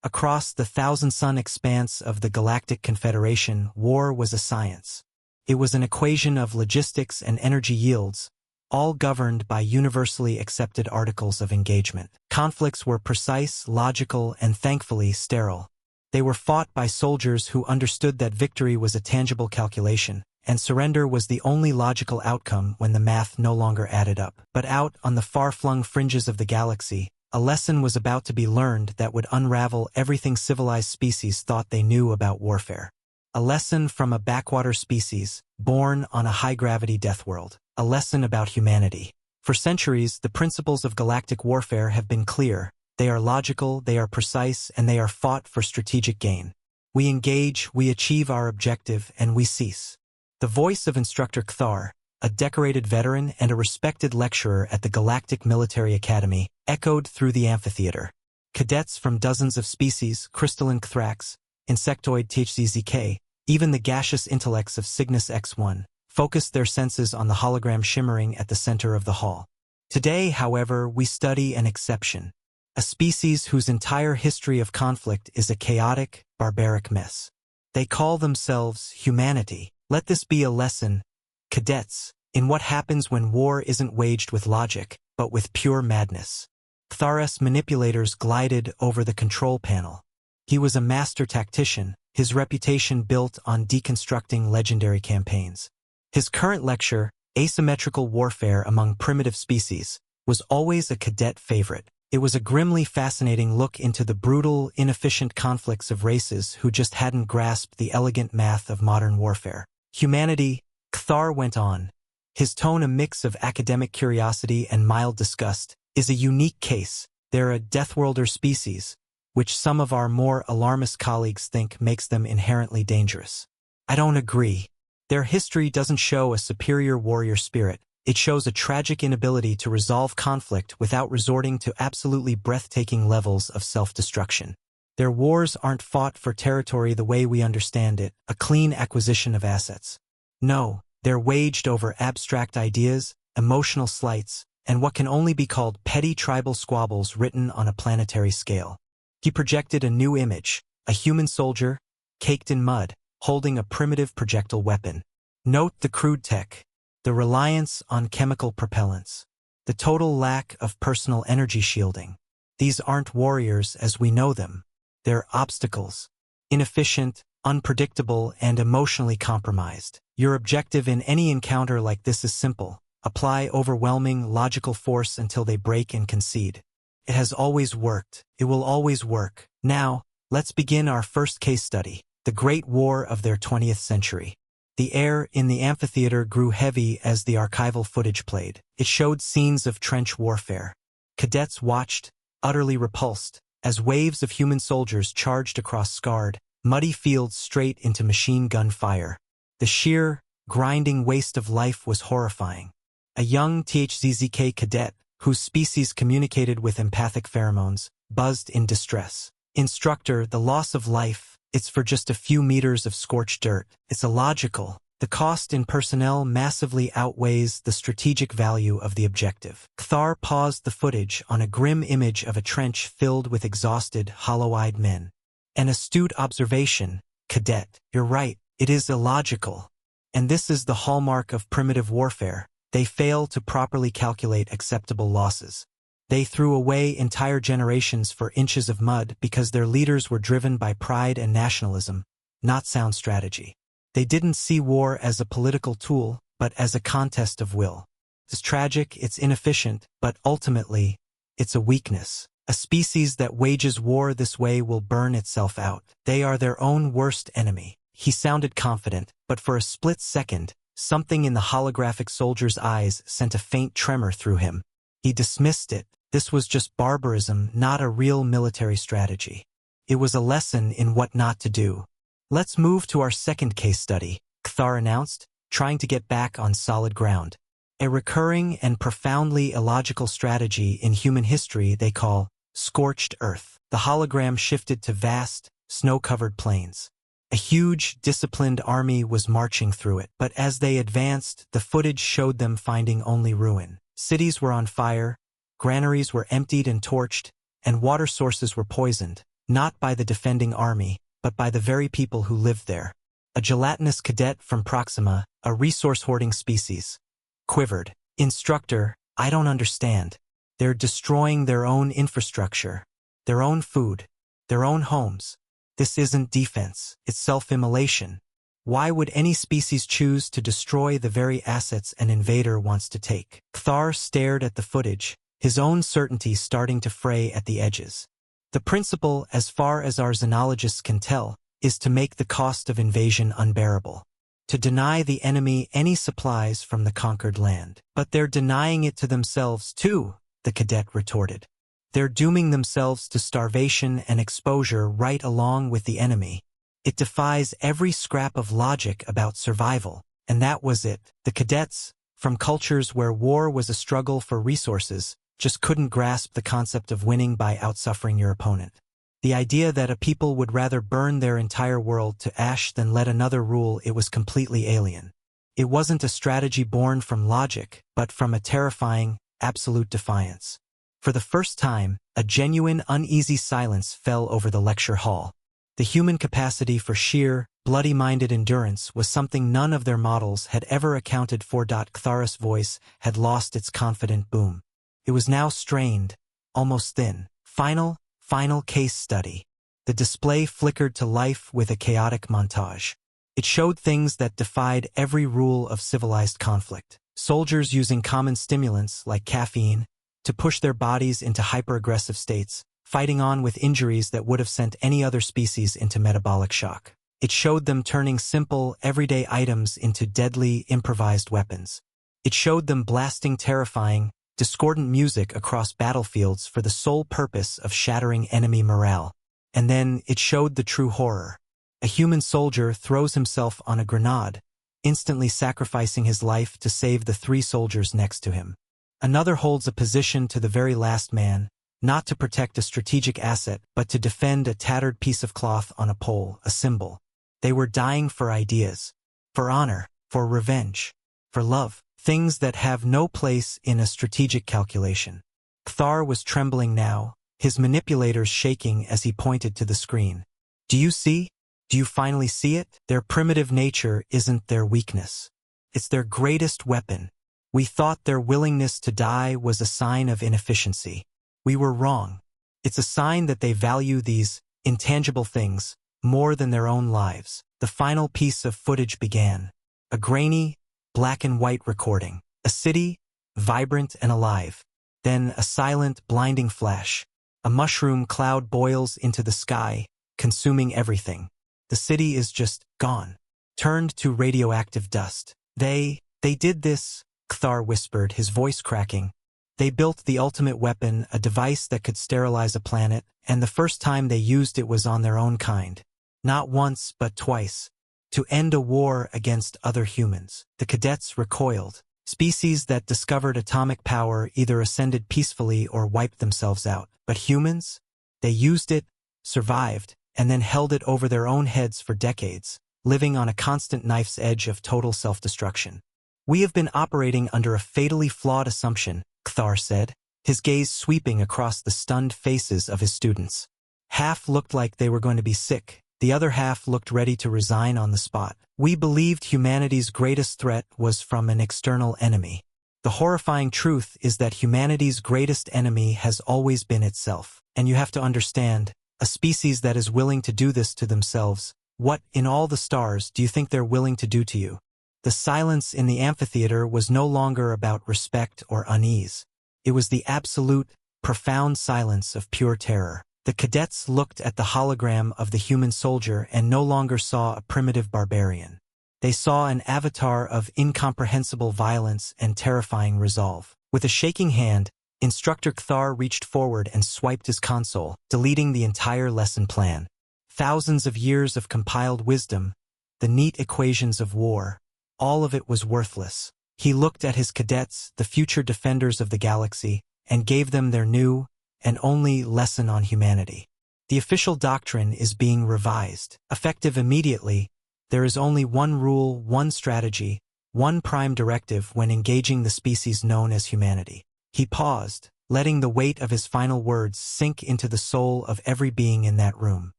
Across the thousand-sun expanse of the Galactic Confederation, war was a science. It was an equation of logistics and energy yields, all governed by universally accepted articles of engagement. Conflicts were precise, logical, and thankfully sterile. They were fought by soldiers who understood that victory was a tangible calculation, and surrender was the only logical outcome when the math no longer added up. But out on the far-flung fringes of the galaxy, a lesson was about to be learned that would unravel everything civilized species thought they knew about warfare. A lesson from a backwater species, born on a high-gravity death world. A lesson about humanity. For centuries, the principles of galactic warfare have been clear. They are logical, they are precise, and they are fought for strategic gain. We engage, we achieve our objective, and we cease. The voice of Instructor Cthar, a decorated veteran and a respected lecturer at the Galactic Military Academy, echoed through the amphitheater. Cadets from dozens of species, crystalline Cthrax, insectoid THZZK, even the gaseous intellects of Cygnus X1, focused their senses on the hologram shimmering at the center of the hall. Today, however, we study an exception. A species whose entire history of conflict is a chaotic, barbaric mess. They call themselves humanity. Let this be a lesson, cadets, in what happens when war isn't waged with logic, but with pure madness. Cthar's manipulators glided over the control panel. He was a master tactician, his reputation built on deconstructing legendary campaigns. His current lecture, Asymmetrical Warfare Among Primitive Species, was always a cadet favorite. It was a grimly fascinating look into the brutal, inefficient conflicts of races who just hadn't grasped the elegant math of modern warfare. Humanity, Cthar went on, his tone a mix of academic curiosity and mild disgust, is a unique case. They're a Deathworlder species, which some of our more alarmist colleagues think makes them inherently dangerous. I don't agree. Their history doesn't show a superior warrior spirit. It shows a tragic inability to resolve conflict without resorting to absolutely breathtaking levels of self-destruction. Their wars aren't fought for territory the way we understand it, a clean acquisition of assets. No, they're waged over abstract ideas, emotional slights, and what can only be called petty tribal squabbles written on a planetary scale. He projected a new image, a human soldier, caked in mud, holding a primitive projectile weapon. Note the crude tech, the reliance on chemical propellants, the total lack of personal energy shielding. These aren't warriors as we know them. They're obstacles, inefficient, unpredictable, and emotionally compromised. Your objective in any encounter like this is simple. Apply overwhelming, logical force until they break and concede. It has always worked. It will always work. Now, let's begin our first case study, the Great War of their 20th century. The air in the amphitheater grew heavy as the archival footage played. It showed scenes of trench warfare. Cadets watched, utterly repulsed, as waves of human soldiers charged across scarred, muddy fields straight into machine gun fire. The sheer, grinding waste of life was horrifying. A young THZZK cadet, whose species communicated with empathic pheromones, buzzed in distress. Instructor, the loss of life, it's for just a few meters of scorched dirt. It's illogical. The cost in personnel massively outweighs the strategic value of the objective. Cthar paused the footage on a grim image of a trench filled with exhausted, hollow-eyed men. An astute observation, cadet. You're right, it is illogical. And this is the hallmark of primitive warfare. They fail to properly calculate acceptable losses. They threw away entire generations for inches of mud because their leaders were driven by pride and nationalism, not sound strategy. They didn't see war as a political tool, but as a contest of will. It's tragic, it's inefficient, but ultimately, it's a weakness. A species that wages war this way will burn itself out. They are their own worst enemy. He sounded confident, but for a split second, something in the holographic soldier's eyes sent a faint tremor through him. He dismissed it. This was just barbarism, not a real military strategy. It was a lesson in what not to do. Let's move to our second case study, Cthar announced, trying to get back on solid ground. A recurring and profoundly illogical strategy in human history they call scorched earth. The hologram shifted to vast, snow-covered plains. A huge, disciplined army was marching through it, but as they advanced, the footage showed them finding only ruin. Cities were on fire, granaries were emptied and torched, and water sources were poisoned. not by the defending army, but by the very people who lived there. A gelatinous cadet from Proxima, a resource-hoarding species, quivered. Instructor, I don't understand. They're destroying their own infrastructure, their own food, their own homes. This isn't defense, it's self-immolation. Why would any species choose to destroy the very assets an invader wants to take? Kthar stared at the footage, his own certainty starting to fray at the edges. The principle, as far as our xenologists can tell, is to make the cost of invasion unbearable. To deny the enemy any supplies from the conquered land. But they're denying it to themselves too, the cadet retorted. They're dooming themselves to starvation and exposure right along with the enemy. It defies every scrap of logic about survival, and that was it. The cadets, from cultures where war was a struggle for resources, just couldn't grasp the concept of winning by outsuffering your opponent. The idea that a people would rather burn their entire world to ash than let another rule it was completely alien. It wasn't a strategy born from logic, but from a terrifying, absolute defiance. For the first time, a genuine, uneasy silence fell over the lecture hall. The human capacity for sheer, bloody-minded endurance was something none of their models had ever accounted for. Kthar's voice had lost its confident boom. It was now strained, almost thin. Final case study. The display flickered to life with a chaotic montage. It showed things that defied every rule of civilized conflict. Soldiers using common stimulants like caffeine to push their bodies into hyper-aggressive states, fighting on with injuries that would have sent any other species into metabolic shock. It showed them turning simple, everyday items into deadly, improvised weapons. It showed them blasting terrifying, discordant music across battlefields for the sole purpose of shattering enemy morale. And then it showed the true horror. A human soldier throws himself on a grenade, instantly sacrificing his life to save the 3 soldiers next to him. Another holds a position to the very last man, not to protect a strategic asset, but to defend a tattered piece of cloth on a pole, a symbol. They were dying for ideas, for honor, for revenge, for love. Things that have no place in a strategic calculation. Kthar was trembling now, his manipulators shaking as he pointed to the screen. Do you see? Do you finally see it? Their primitive nature isn't their weakness. It's their greatest weapon. We thought their willingness to die was a sign of inefficiency. We were wrong. It's a sign that they value these intangible things more than their own lives. The final piece of footage began. A grainy, black and white recording. A city, vibrant and alive. Then a silent, blinding flash. A mushroom cloud boils into the sky, consuming everything. The city is just gone. Turned to radioactive dust. They did this, Kthar whispered, his voice cracking. They built the ultimate weapon, a device that could sterilize a planet, and the first time they used it was on their own kind. Not once, but twice. To end a war against other humans. The cadets recoiled. Species that discovered atomic power either ascended peacefully or wiped themselves out. But humans? They used it, survived, and then held it over their own heads for decades, living on a constant knife's edge of total self-destruction. We have been operating under a fatally flawed assumption, Kthar said, his gaze sweeping across the stunned faces of his students. Half looked like they were going to be sick. The other half looked ready to resign on the spot. We believed humanity's greatest threat was from an external enemy. The horrifying truth is that humanity's greatest enemy has always been itself. And you have to understand, a species that is willing to do this to themselves, what, in all the stars, do you think they're willing to do to you? The silence in the amphitheater was no longer about respect or unease. It was the absolute, profound silence of pure terror. The cadets looked at the hologram of the human soldier and no longer saw a primitive barbarian. They saw an avatar of incomprehensible violence and terrifying resolve. With a shaking hand, Instructor Kthar reached forward and swiped his console, deleting the entire lesson plan. Thousands of years of compiled wisdom, the neat equations of war, all of it was worthless. He looked at his cadets, the future defenders of the galaxy, and gave them their new and only lesson on humanity. The official doctrine is being revised. Effective immediately, there is only one rule, one strategy, one prime directive when engaging the species known as humanity. He paused, letting the weight of his final words sink into the soul of every being in that room.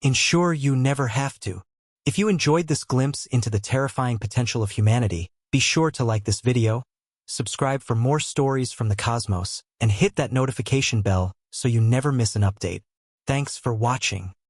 Ensure you never have to. If you enjoyed this glimpse into the terrifying potential of humanity, be sure to like this video, subscribe for more stories from the cosmos, and hit that notification bell so you never miss an update. Thanks for watching.